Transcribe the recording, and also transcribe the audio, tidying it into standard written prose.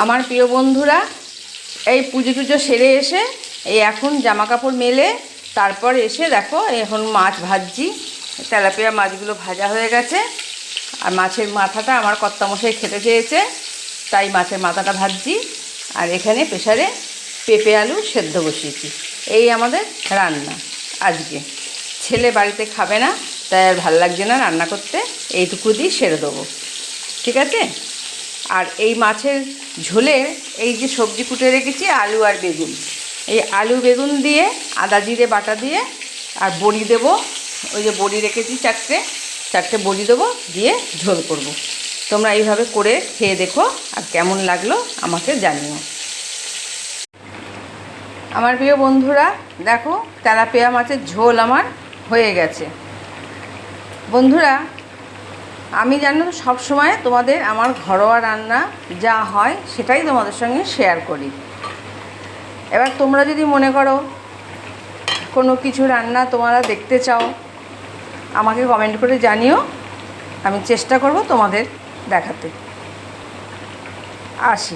আমার প্রিয় বন্ধুরা, এই পুজো টুজো সেরে এসে এই এখন জামা কাপড় মেলে তারপর এসে দেখো এখন মাছ ভাজছি। তেলাপিয়া মাছগুলো ভাজা হয়ে গেছে, আর মাছের মাথাটা আমার কর্তামশাই খেতে চেয়েছে, তাই মাছের মাথাটা ভাজছি। আর এখানে প্রেসারে পেঁপে আলু সেদ্ধ বসিয়েছি। এই আমাদের রান্না আজকে। ছেলে বাড়িতে খাবে না, তাই আর ভাল লাগছে না রান্না করতে, এইটুকু দিয়ে সেরে দেবো, ঠিক আছে। আর এই মাছের ঝোলে এই যে সবজি কুটে রেখেছি আলু আর বেগুন, এই আলু বেগুন দিয়ে আদা জিরে বাটা দিয়ে আর বড়ি দেবো। ওই যে বড়ি রেখেছি চারটে বড়ি দেবো, দিয়ে ঝোল করব। তোমরা এইভাবে করে খেয়ে দেখো, আর কেমন লাগলো আমাকে জানিও। আমার প্রিয় বন্ধুরা, দেখো তেলাপিয়া মাছের ঝোল আমার হয়ে গেছে। বন্ধুরা, আমি জানো সব সময় তোমাদের আমার ঘরোয়া রান্না যা হয় সেটাই তোমাদের সঙ্গে শেয়ার করি। এবার তোমরা যদি মনে করো কোনো কিছু রান্না তোমরা দেখতে চাও, আমাকে কমেন্ট করে জানিও, আমি চেষ্টা করব তোমাদের দেখাতে। আসি।